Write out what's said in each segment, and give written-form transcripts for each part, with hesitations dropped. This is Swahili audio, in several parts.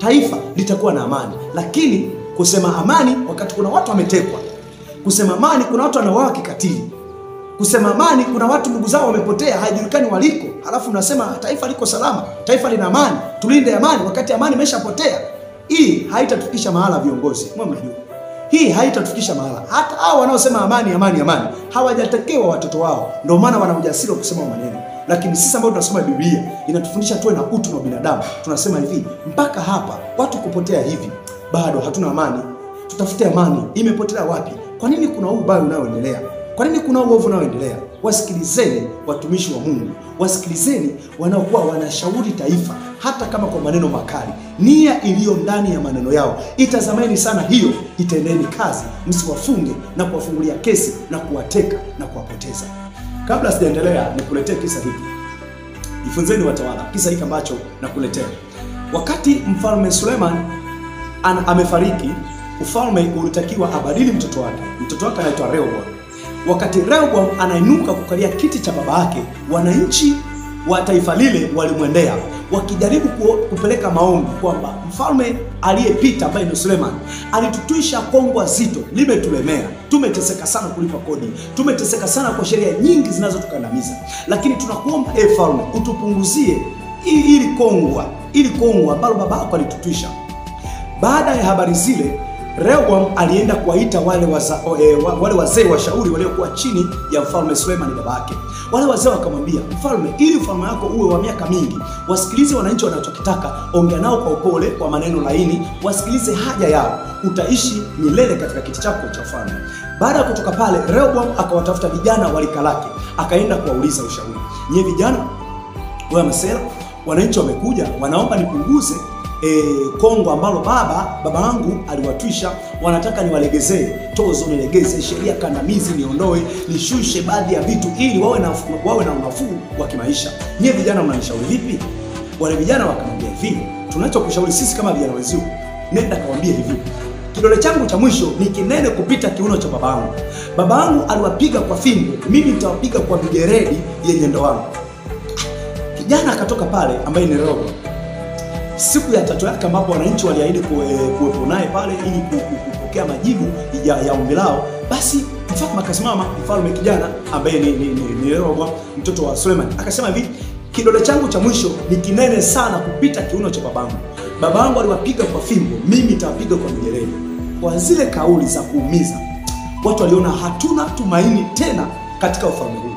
taifa litakuwa na amani. Lakini kusema amani wakati kuna watu wametekwa, kusema amani kuna watu wanauawa kikatili, kusema amani kuna watu ndugu zao wamepotea haijulikani waliko, halafu unasema taifa liko salama, taifa lina amani, tulinde amani, wakati amani imeshapotea. Hii haitatufikisha mahala viongozi. Mnajua hii haitatufikisha mahala. Hata hao wanaosema amani amani amani hawajatekewa watoto wao, ndio maana wana ujasiri wa kusema maneno. Lakini sisi ambao tunasoma Biblia inatufundisha tuwe na utu na binadamu. Tunasema hivi, mpaka hapa watu kupotea hivi, bado hatuna amani. Tutafute amani. Imepotea wapi? Kwa nini kuna ubaya unaoendelea? Kwa nini kuna uovu unaoendelea? Wasikilizeni watumishi wa Mungu. Wasikilizeni wanaokuwa wanashauri taifa, hata kama kwa maneno makali. Nia iliyo ndani ya maneno yao, itazameni sana hiyo, itendeni kazi. Msiwafunge na kuwafungulia kesi na kuwateka na kuwapoteza. Kabla sijaendelea, nikuletee kisa hiki. Jifunzeni watawala, kisa hiki ambacho nakuletea. Wakati mfalme Suleiman amefariki, ufalme ulitakiwa abadili mtoto wake. Mtoto wake anaitwa Rehoboam. Wakati Rehoboam anainuka kukalia kiti cha baba yake, wananchi wa taifa lile walimwendea wakijaribu kupeleka maombi kwamba mfalme aliyepita ambaye ni Suleiman alitutwisha kongwa zito, limetulemea, tumeteseka sana kulipa kodi, tumeteseka sana kwa sheria nyingi zinazotukandamiza, lakini tunakuomba mfalme utupunguzie ili kongwa ambalo baba yako alitutwisha. Baada ya habari zile, Rehoboam alienda kuwaita wale wazee washauri waliokuwa chini ya mfalme Suleiman baba yake. Wale wazee wakamwambia, mfalme, ili ufalme wako uwe wa miaka mingi, wasikilize wananchi wanachokitaka, ongea nao kwa upole, kwa maneno laini, wasikilize haja yao, utaishi milele katika kiti chako cha ufalme. Baada ya kutoka pale, Rehoboam akawatafuta vijana walika lake, akaenda kuwauliza ushauri. Nyie vijana, wewe masela, wananchi wamekuja, wanaomba nipunguze kongo ambalo baba yangu aliwatwisha, wanataka niwalegezee tozo, nilegeze sheria kandamizi, niondoe, nishushe baadhi ya vitu ili wawe na unafuu wa kimaisha. Nyie vijana mnanishauri vipi? Wale vijana wakamwambia hivi, tunachokushauri sisi kama vijana wenzio, nenda kawaambie hivi, kidole changu cha mwisho ni kinene kupita kiuno cha babangu. Babangu aliwapiga kwa fimbo, mimi nitawapiga kwa mijeredi yenye ndoano. Kijana akatoka pale ambaye ni Rehoboam. Siku ya tatu yake ambapo wananchi waliahidi kuwepo naye pale ili kupokea majibu ya ombi lao, basi mfalme akasimama, mfalme kijana ambaye ni Rehoboam mtoto wa Suleiman, akasema hivi, kidole changu cha mwisho ni kinene sana kupita kiuno cha babangu. Babangu aliwapiga kwa fimbo, mimi nitawapiga kwa mijeledi. Kwa zile kauli za kuumiza, watu waliona hatuna tumaini tena katika ufalme huu.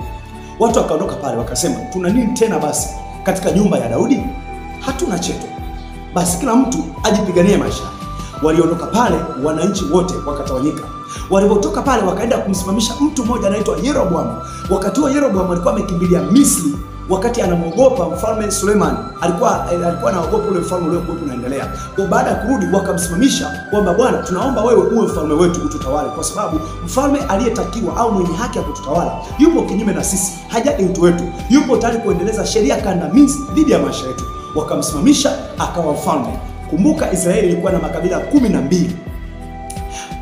Watu wakaondoka pale wakasema, tuna nini tena basi katika nyumba ya Daudi? Hatuna cheto. Basi kila mtu ajipiganie maisha. Waliondoka pale, wananchi wote wakatawanyika. Walipotoka pale wakaenda kumsimamisha mtu mmoja anaitwa Yeroboam. Wakati huo Yeroboam alikuwa amekimbilia Misri, wakati anamuogopa mfalme Suleiman. Alikuwa anaogopa ule mfalme uliokuwa unaendelea. Kwa baada ya kurudi wakamsimamisha kwamba, bwana, tunaomba wewe uwe mfalme wetu, ututawale, kwa sababu mfalme aliyetakiwa au mwenye haki ya kututawala yupo kinyume na sisi, hajali utu wetu, yupo tayari kuendeleza sheria kandamizi dhidi ya maisha yetu. Wakamsimamisha akawa mfalme. Kumbuka Israeli ilikuwa na makabila 12.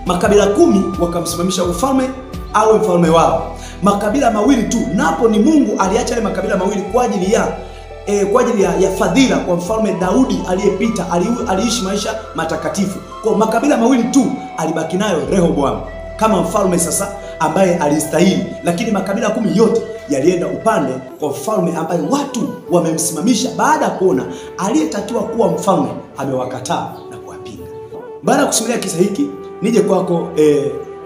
Makabila 10 wakamsimamisha ufalme awe mfalme wao. Makabila mawili tu, napo ni Mungu aliacha ile makabila mawili kwa ajili ya fadhila kwa mfalme Daudi aliyepita, aliishi maisha matakatifu. Kwa makabila mawili tu alibaki nayo Rehoboam kama mfalme sasa ambaye alistahili, lakini makabila 10 yote yalienda upande kwa mfalme ambaye watu wamemsimamisha baada ya kuona aliyetakiwa kuwa mfalme amewakataa na kuwapinga. Baada ya kusimulia kisa hiki, nije kwako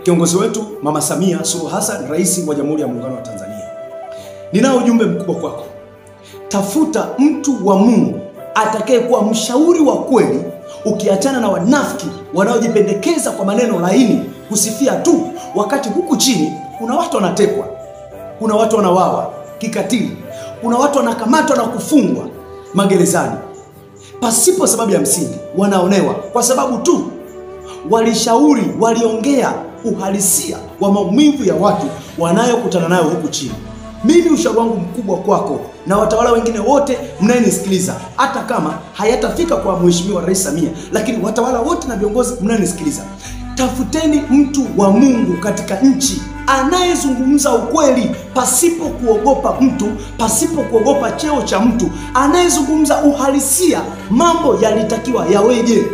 kiongozi wetu Mama Samia Suluhu Hassan, rais wa Jamhuri ya Muungano wa Tanzania. Ninao ujumbe mkubwa kwako. Tafuta mtu wa Mungu atakayekuwa mshauri wa kweli, ukiachana na wanafiki wanaojipendekeza kwa maneno laini kusifia tu, wakati huku chini kuna watu wanatekwa, kuna watu wanawawa kikatili, kuna watu wanakamatwa na kufungwa magerezani pasipo sababu ya msingi, wanaonewa kwa sababu tu walishauri, waliongea uhalisia wa maumivu ya watu wanayokutana nayo huku chini. Mimi ushauri wangu mkubwa kwako na watawala wengine wote mnayenisikiliza, hata kama hayatafika kwa Mheshimiwa Rais Samia, lakini watawala wote na viongozi mnayenisikiliza, tafuteni mtu wa Mungu katika nchi anayezungumza ukweli pasipo kuogopa mtu, pasipo kuogopa cheo cha mtu, anayezungumza uhalisia, mambo yalitakiwa yaweje.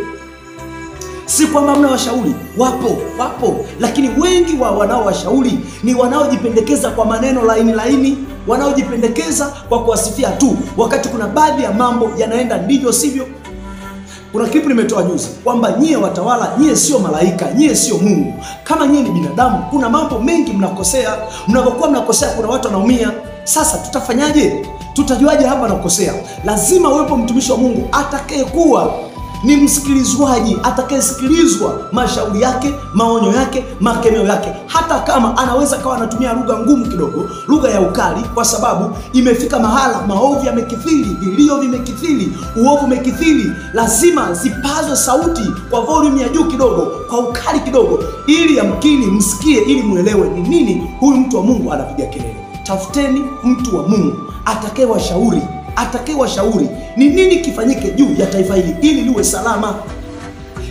Si kwamba mna washauri, wapo, lakini wengi wa wanaowashauri ni wanaojipendekeza kwa maneno laini, wanaojipendekeza kwa kuwasifia tu, wakati kuna baadhi ya mambo yanaenda ndivyo sivyo. Kuna klipu nimetoa juzi kwamba nyie watawala, nyie sio malaika, nyie sio Mungu. Kama nyie ni binadamu, kuna mambo mengi mnakosea. Mnapokuwa mnakosea, kuna watu wanaumia. Sasa tutafanyaje? Tutajuaje hapa nakosea? Lazima uwepo mtumishi wa Mungu atakayekuwa ni msikilizwaji, atakayesikilizwa mashauri yake, maonyo yake, makemeo yake, hata kama anaweza kawa anatumia lugha ngumu kidogo, lugha ya ukali, kwa sababu imefika mahala maovu yamekithiri, vilio vimekithiri, uovu umekithiri. Lazima zipazwe sauti kwa volume ya juu kidogo, kwa ukali kidogo, ili yamkini msikie, ili muelewe ni nini huyu mtu wa Mungu anapiga kelele. Tafuteni mtu wa Mungu atakayewashauri ni nini kifanyike juu ya taifa hili ili liwe salama.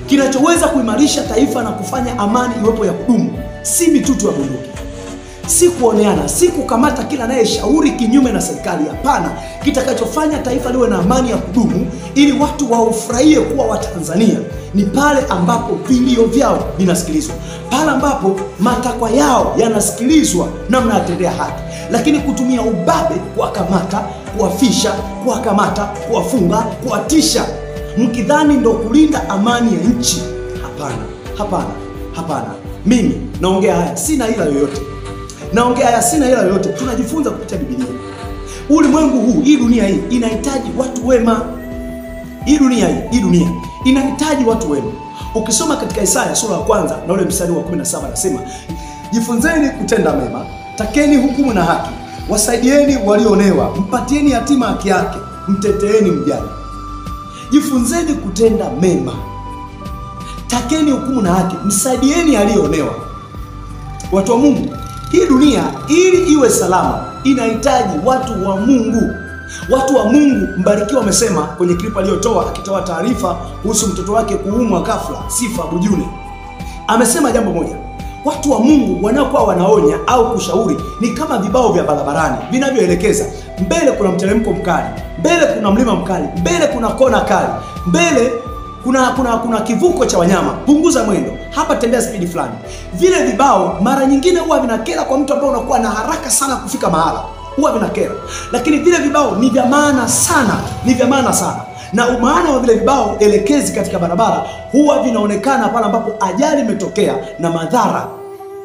Kinachoweza kuimarisha taifa na kufanya amani iwepo ya kudumu si mitutu ya bunduki, si kuoneana, si kukamata kila anayeshauri kinyume na serikali. Hapana, kitakachofanya taifa liwe na amani ya kudumu ili watu waufurahie kuwa Watanzania ni pale ambapo vilio vyao vinasikilizwa, pale ambapo matakwa yao yanasikilizwa namna yatendea haki. Lakini kutumia ubabe, kuwakamata, kuwafisha, kuwakamata, kuwafunga, kuwatisha, mkidhani ndo kulinda amani ya nchi. Hapana. Mimi naongea haya sina ila yoyote. Tunajifunza kupitia Biblia. Ulimwengu huu, hii dunia hii inahitaji watu wema. Hii dunia inahitaji watu wema. Ukisoma katika Isaya sura ya 1 na ule mstari wa 17 anasema, jifunzeni kutenda mema, takeni hukumu na haki, wasaidieni walioonewa, mpatieni yatima haki yake, mteteeni mjane. Jifunzeni kutenda mema, takeni hukumu na haki, msaidieni aliyoonewa. Watu wa Mungu, hii dunia ili iwe salama inahitaji watu wa Mungu. Watu wa Mungu. Mbarikiwa amesema kwenye klipu aliyotoa akitoa taarifa kuhusu mtoto wake kuumwa ghafla, Sifa Bujune, amesema jambo moja: watu wa Mungu wanaokuwa wanaonya au kushauri ni kama vibao vya barabarani vinavyoelekeza mbele kuna mteremko mkali, mbele kuna mlima mkali, mbele kuna kona kali, mbele kuna kivuko cha wanyama, punguza mwendo, hapa tembea spidi fulani. Vile vibao mara nyingine huwa vinakera kwa mtu ambaye unakuwa na haraka sana kufika mahala, huwa vinakera. Lakini vile vibao ni vya maana sana, na umaana wa vile vibao elekezi katika barabara huwa vinaonekana pale ambapo ajali imetokea na madhara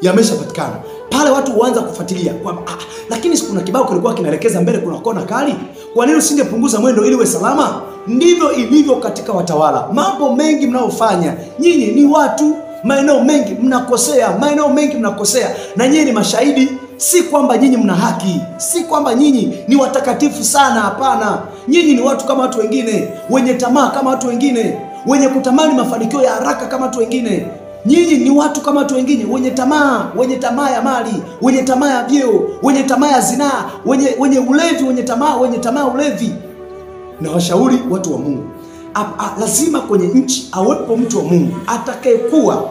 yameshapatikana. Pale watu huanza kufuatilia kwamba lakini kuna kibao kilikuwa kinaelekeza mbele kuna kona kali, kwa nini usingepunguza mwendo ili uwe salama? Ndivyo ilivyo katika watawala. Mambo mengi mnaofanya nyinyi ni watu, maeneo mengi mnakosea, na nyinyi ni mashahidi. Si kwamba nyinyi mna haki, si kwamba nyinyi ni watakatifu sana, hapana. Nyinyi ni watu kama watu wengine, wenye tamaa kama watu wengine, wenye kutamani mafanikio ya haraka kama watu wengine. Nyinyi ni watu kama watu wengine, wenye tamaa ya mali, wenye tamaa ya vyeo, wenye tamaa ya zinaa, wenye ulevi, wenye tamaa ya ulevi. Na washauri watu wa Mungu, lazima kwenye nchi awepo mtu wa Mungu atakayekuwa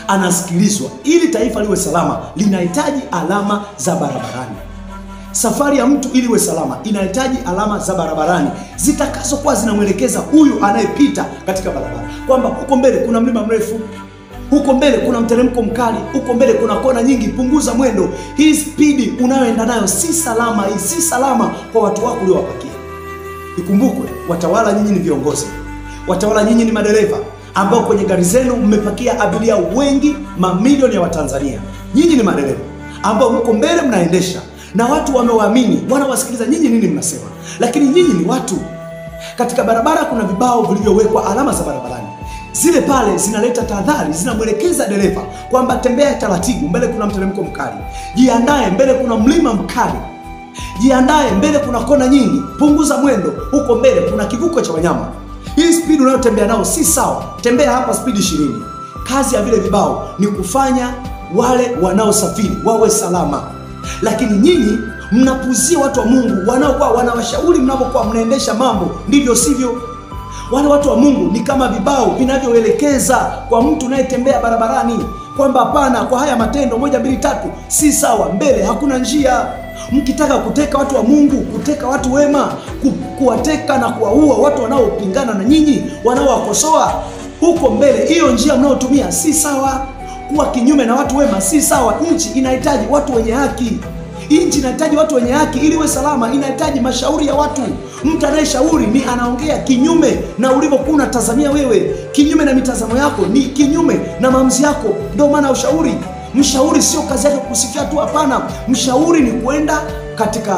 anasikilizwa. Ili taifa liwe salama linahitaji alama za barabarani. Safari ya mtu ili iwe salama inahitaji alama za barabarani zitakazokuwa zinamwelekeza huyu anayepita katika barabara kwamba huko mbele kuna mlima mrefu, huko mbele kuna mteremko mkali, huko mbele kuna kona nyingi, punguza mwendo. Hii spidi unayoenda nayo si salama, si salama kwa watu wako uliowapakia. Ikumbukwe, watawala nyinyi ni viongozi, watawala nyinyi ni madereva ambao kwenye gari zenu mmepakia abiria wengi, mamilioni ya Watanzania. Nyinyi ni madereva ambao mko mbele mnaendesha, na watu wamewaamini, wanawasikiliza nyinyi nini mnasema. Lakini nyinyi ni watu. Katika barabara kuna vibao vilivyowekwa, alama za barabarani. Zile pale zinaleta tahadhari, zinamwelekeza dereva kwamba tembea taratibu, mbele kuna mteremko mkali, jiandae, mbele kuna mlima mkali, jiandae, mbele kuna kona nyingi, punguza mwendo, huko mbele kuna kivuko cha wanyama. Hii speed unayotembea nao si sawa, tembea hapa speed 20. Kazi ya vile vibao ni kufanya wale wanaosafiri wawe salama. Lakini nyinyi mnapuzia watu wa Mungu wanaokuwa wanawashauri mnapokuwa mnaendesha mambo ndivyo sivyo. Wale watu wa Mungu ni kama vibao vinavyoelekeza kwa mtu unayetembea barabarani. kwamba hapana, kwa haya matendo 1 2 3 si sawa, mbele hakuna njia. Mkitaka kuteka watu wa Mungu, kuteka watu wema, kuwateka na kuwaua watu wanaopingana na nyinyi, wanaowakosoa, huko mbele, hiyo njia mnayotumia si sawa. Kuwa kinyume na watu wema si sawa. Nchi inahitaji watu wenye haki. Nchi inahitaji watu wenye haki ili iwe salama. Inahitaji mashauri ya watu. Mtu anayeshauri ni anaongea kinyume na ulivyokuwa unatazamia wewe, kinyume na mitazamo yako, ni kinyume na maamuzi yako. Ndio maana ushauri, mshauri sio kazi yake kusifia tu, hapana. Mshauri ni kwenda katika,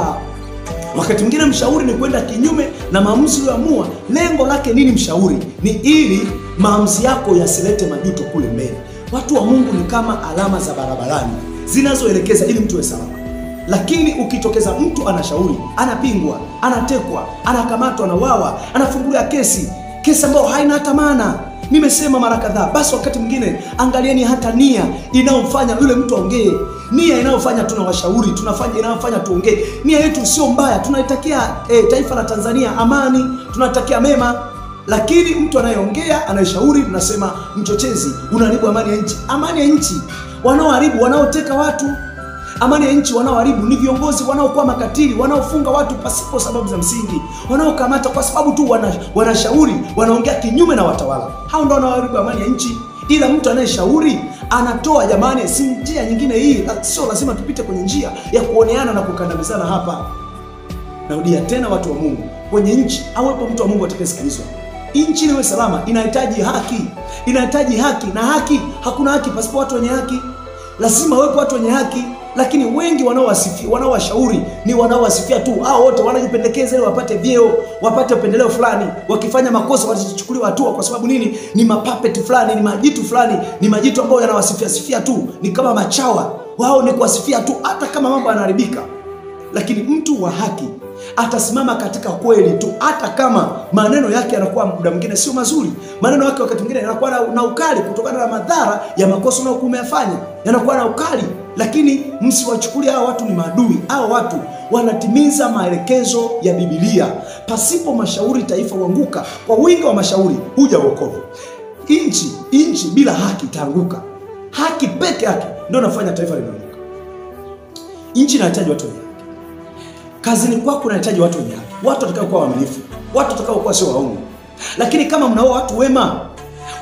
wakati mwingine mshauri ni kwenda kinyume na maamuzi uliyoamua. Lengo lake nini mshauri? Ni ili maamuzi yako yasilete majuto kule mbele. Watu wa Mungu ni kama alama za barabarani zinazoelekeza ili mtu awe salama. Lakini ukitokeza mtu anashauri, anapingwa, anatekwa, anakamatwa, anawawa, anafungulia kesi ambayo haina hata maana. Nimesema mara kadhaa, basi wakati mwingine angalieni hata nia inayofanya yule mtu aongee. Nia inayofanya tunawashauri, inayofanya tuongee. Nia yetu sio mbaya, tunaitakia taifa la Tanzania amani, tunatakia mema. Lakini mtu anayeongea, anayeshauri, tunasema mchochezi, unaharibu amani ya nchi. Amani ya nchi wanaoharibu, wanaoteka watu. Amani ya nchi wanaoharibu ni viongozi wanaokuwa makatili, wanaofunga watu pasipo sababu za msingi, wanaokamata kwa sababu tu wanashauri, wanaongea kinyume na watawala. Hao ndio wanaoharibu amani ya nchi. Ila mtu anayeshauri anatoa, jamani, si njia nyingine hii, sio lazima tupite kwenye njia ya kuoneana na kukandamizana hapa. Narudia tena, watu wa Mungu, kwenye nchi awepo mtu wa Mungu atakayesikilizwa. Nchi iwe salama inahitaji haki. Inahitaji haki, na haki, hakuna haki pasipo watu wenye haki. Lazima wawepo watu wenye haki. Lakini wengi wanaowasifia, wanaowashauri ni wanaowasifia tu. Hao wote wanajipendekeza ili wapate vyeo, wapate upendeleo fulani. Wakifanya makosa watachukuliwa hatua. Kwa sababu nini? Ni mapapeti fulani, ni majitu fulani, ni majitu ambayo yanawasifia tu, ni kama machawa. Wao ni kuwasifia tu hata kama mambo yanaharibika. Lakini mtu wa haki atasimama katika kweli tu, hata kama maneno yake yanakuwa muda mwingine sio mazuri. Maneno yake wakati mwingine yanakuwa na ukali kutokana na madhara ya makosa unayokuwa umeyafanya, yanakuwa na ukali. Lakini msiwachukulie hao watu ni maadui. Hao watu wanatimiza maelekezo ya Biblia. Pasipo mashauri taifa huanguka. Kwa wingi wa mashauri huja wokovu. Nchi bila haki itaanguka. Haki peke yake ndio inafanya taifa lianguke. Nchi inahitaji watu wenye haki. Kazini kwako unahitaji watu wenye haki. Watu watakao kuwa waaminifu, watu watakao kuwa sio waongo. Lakini kama mnao watu wema,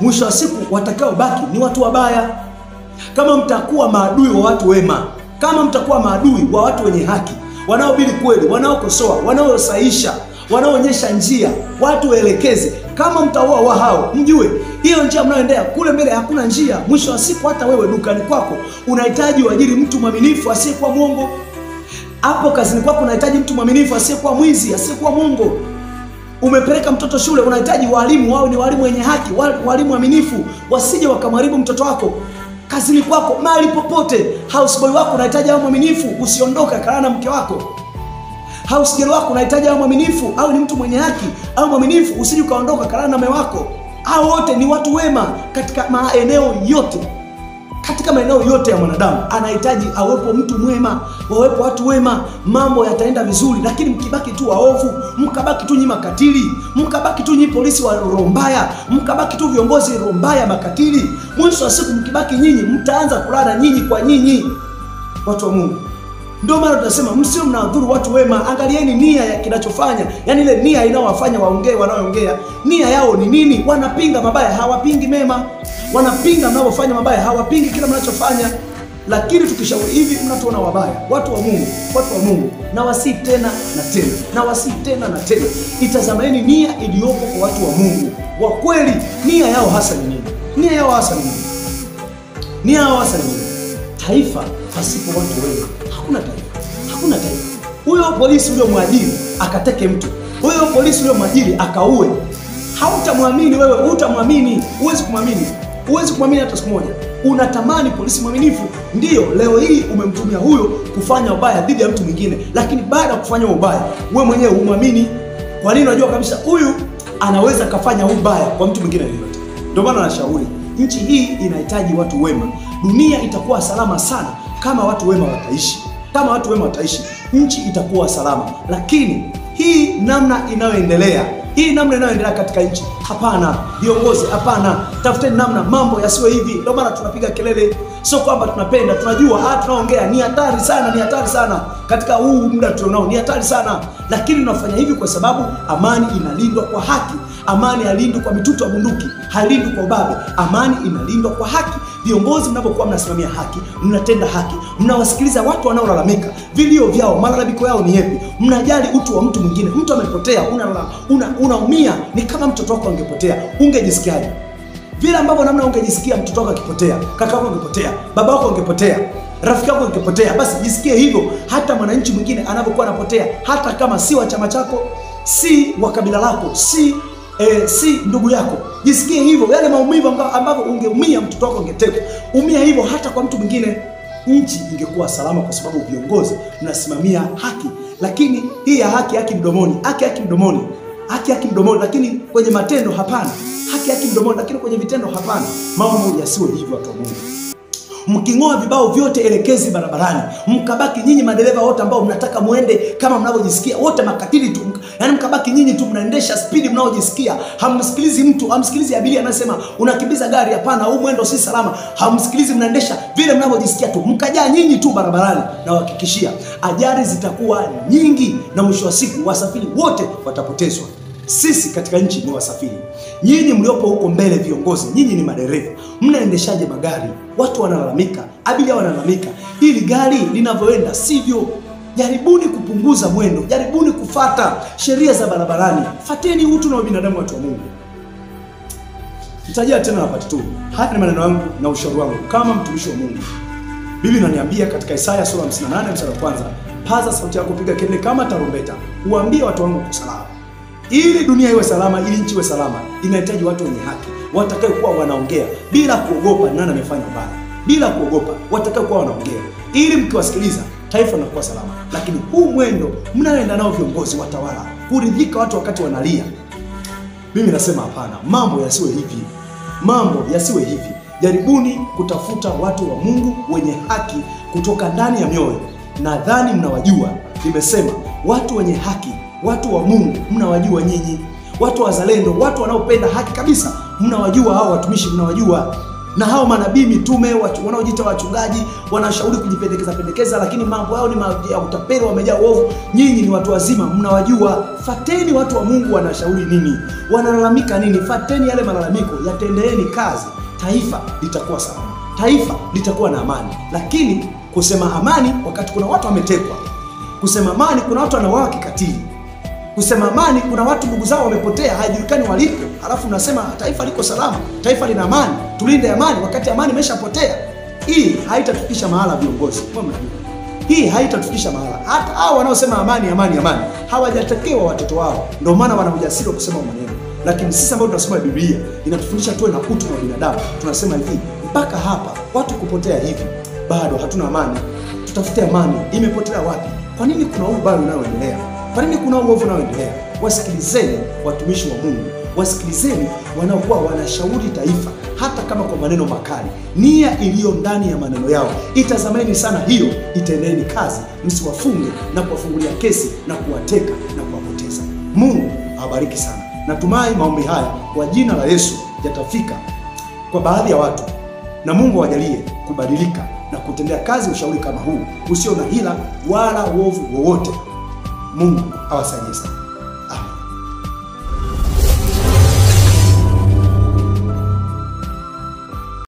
mwisho wa siku watakao baki ni watu wabaya. Kama mtakuwa maadui wa watu wema, kama mtakuwa maadui wa watu wenye haki, wanaohubiri kweli, wanaokosoa, wanaosahisha, wanaoonyesha njia, watu waelekeze, kama mtaoa hao, mjue hiyo njia mnayoendea kule mbele hakuna njia. Mwisho wa siku hata wewe dukani kwako unahitaji uajiri mtu mwaminifu asiyekuwa mwongo. Hapo kazini kwako unahitaji mtu mwaminifu asiyekuwa mwizi, asiyekuwa mwongo. Umepeleka mtoto shule, unahitaji walimu wao ni walimu wenye haki, walimu waaminifu, wasije wakamharibu mtoto wako. Kazini kwako, mahali popote, houseboy wako unahitaji awe mwaminifu, usiondoka kalala na mke wako. House girl wako unahitaji awe mwaminifu, au ni mtu mwenye haki, au mwaminifu, usije ukaondoka kalala na mume wako. Hao wote ni watu wema katika maeneo yote. Katika maeneo yote ya mwanadamu anahitaji awepo mtu mwema, wawepo watu wema, mambo yataenda vizuri. Lakini mkibaki tu waovu, mkabaki tu nyinyi makatili, mkabaki tu nyinyi polisi wa roho mbaya, mkabaki tu viongozi roho mbaya makatili, mwisho wa siku mkibaki nyinyi mtaanza kulala nyinyi kwa nyinyi. Watu wa Mungu, ndio maana tunasema msio mnadhuru watu wema. Angalieni nia ya kinachofanya, yani ile nia inayowafanya waongee wanaoongea. Nia yao ni nini? Wanapinga mabaya, hawapingi mema. Wanapinga mnavyofanya mabaya, hawapingi kila mnachofanya. Lakini tukishauri hivi mnatuona wabaya. Watu wa Mungu, na wasi tena na tena, na wasi tena na tena, itazameni nia iliyopo kwa watu wa Mungu wa kweli. Nia yao hasa ni nini? Nia yao hasa ni nini? Nia yao hasa ni nini? Taifa pasipo watu wema hakuna taifa. Hakuna taifa. Huyo polisi uliyomwajiri akateke mtu, huyo polisi uliyomwajiri akaue, hautamwamini wewe, utamwamini, huwezi kumwamini. Huwezi kumwamini hata siku moja. Unatamani polisi mwaminifu. Ndio leo hii umemtumia huyo kufanya ubaya dhidi ya mtu mwingine, lakini baada ya kufanya ubaya wewe mwenyewe umwamini. Kwa nini? Unajua kabisa huyu anaweza kafanya ubaya kwa mtu mwingine yeyote. Ndio maana nashauri nchi hii inahitaji watu wema. Dunia itakuwa salama sana kama watu wema wataishi. Kama watu wema wataishi, nchi itakuwa salama. Lakini hii namna inayoendelea katika nchi Hapana. Viongozi, hapana. Tafuteni namna mambo yasiwe hivi. Ndio maana tunapiga kelele. Sio kwamba tunapenda, tunajua tunaongea ni hatari sana, ni hatari sana. Katika huu muda tunao ni hatari sana. Lakini tunafanya hivi kwa sababu amani inalindwa kwa haki. Amani halindwi kwa mitutu ya bunduki, halindwi kwa ubabe. Amani inalindwa kwa haki. Viongozi mnapokuwa mnasimamia haki, mnatenda haki, mnawasikiliza watu wanaolalamika, vilio vyao, malalamiko yao ni yapi, mnajali utu wa mtu mwingine. Mtu amepotea, unaumia, ni kama mtoto wako angepotea, ungejisikiaje? Vile ambavyo namna ungejisikia mtoto wako akipotea, kaka wako angepotea, baba wako angepotea, rafiki yako angepotea, basi jisikie hivyo hata mwananchi mwingine anapokuwa anapotea, hata kama si wa chama chako, si wa kabila lako, si ndugu yako. Jisikie hivyo, yale maumivu ambavyo ungeumia mtoto wako angetekwa, umia hivyo hata kwa mtu mwingine. Nchi ingekuwa salama kwa sababu viongozi mnasimamia haki. Lakini hii ya haki mdomoni, haki mdomoni, haki mdomoni, lakini kwenye matendo hapana. Haki mdomoni, lakini kwenye vitendo hapana. Mambo yasiwe hivyo, watu wa Mungu. Mking'oa vibao vyote elekezi barabarani, mkabaki nyinyi madereva wote ambao mnataka muende kama mnavyojisikia, wote makatili tu, yani mkabaki nyinyi tu mnaendesha spidi mnavyojisikia, hamsikilizi mtu, hamsikilizi abiria anasema unakimbiza gari, hapana, huu mwendo si salama, hamsikilizi, mnaendesha vile mnavyojisikia tu, mkajaa nyinyi tu barabarani, na uhakikishia ajali zitakuwa nyingi, na mwisho wa siku wasafiri wote watapotezwa. Sisi katika nchi ni wasafiri. Nyinyi mliopo huko mbele viongozi, nyinyi ni madereva. Mnaendeshaje magari? Watu wanalalamika, abiria wanalalamika. Hili gari linavyoenda sivyo. Jaribuni kupunguza mwendo, jaribuni kufata sheria za barabarani. Fateni utu na binadamu, watu wa Mungu. Nitajia tena napati tu. Haya ni maneno yangu na ushauri wangu kama mtumishi wa Mungu. Biblia inaniambia katika Isaya sura 58 mstari wa 1, paza sauti yako, piga kelele kama tarumbeta, uambie watu wangu kusalama. Ili dunia iwe salama, ili nchi iwe salama, inahitaji watu wenye haki, watakao kuwa wanaongea bila kuogopa nani amefanya ubaya, bila kuogopa, watakao kuwa wanaongea, ili mkiwasikiliza taifa linakuwa salama. Lakini huu mwendo mnaoenda nao viongozi, watawala, kuridhika watu wakati wanalia, mimi nasema hapana. Mambo yasiwe hivi, mambo yasiwe hivi. Jaribuni kutafuta watu wa Mungu wenye haki kutoka ndani ya mioyo. Nadhani mnawajua, nimesema watu wenye haki, watu wa Mungu mnawajua nyinyi, watu wazalendo, watu wanaopenda haki kabisa mnawajua. Hao watumishi mnawajua, na hao manabii, mitume, watu wanaojiita wachungaji, wanashauri kujipendekeza, lakini mambo yao ni ya utapeli, wamejaa uovu. Nyinyi ni watu wazima, mnawajua. Fateni watu wa Mungu wanashauri nini, wanalalamika nini, fateni yale malalamiko, yatendeeni kazi. Taifa litakuwa salama, taifa litakuwa na amani. Lakini kusema amani wakati kuna watu wametekwa, kusema amani kuna watu wanauawa kikatili, kusema amani kuna watu ndugu zao wamepotea, haijulikani waliko, halafu unasema taifa liko salama, taifa lina amani, tulinde amani, wakati amani imeshapotea. Hii haitatufikisha mahala viongozi. Hii haitatufikisha mahala. Hata hao wanaosema amani amani amani hawajatekewa watoto wao, ndio maana wana ujasiri wa kusema maneno. Lakini sisi ambao tunasoma Biblia inatufundisha tuwe na utu na binadamu. Tunasema hivi, mpaka hapa watu kupotea hivi, bado hatuna amani. Tutafute amani. Imepotea wapi? Kwa nini kuna ubaya unaoendelea? Kwa nini kuna uovu unaoendelea? Wasikilizeni watumishi wa Mungu, wasikilizeni wanaokuwa wanashauri taifa, hata kama kwa maneno makali. Nia iliyo ndani ya maneno yao itazameni sana, hiyo itaendeni kazi. Msiwafunge na kuwafungulia kesi na kuwateka na kuwapoteza. Mungu awabariki sana. Natumai maombi haya kwa jina la Yesu yatafika kwa baadhi ya watu, na Mungu awajalie kubadilika na kutendea kazi ushauri kama huu usio na hila wala uovu wowote. Mungu awasaidie sana.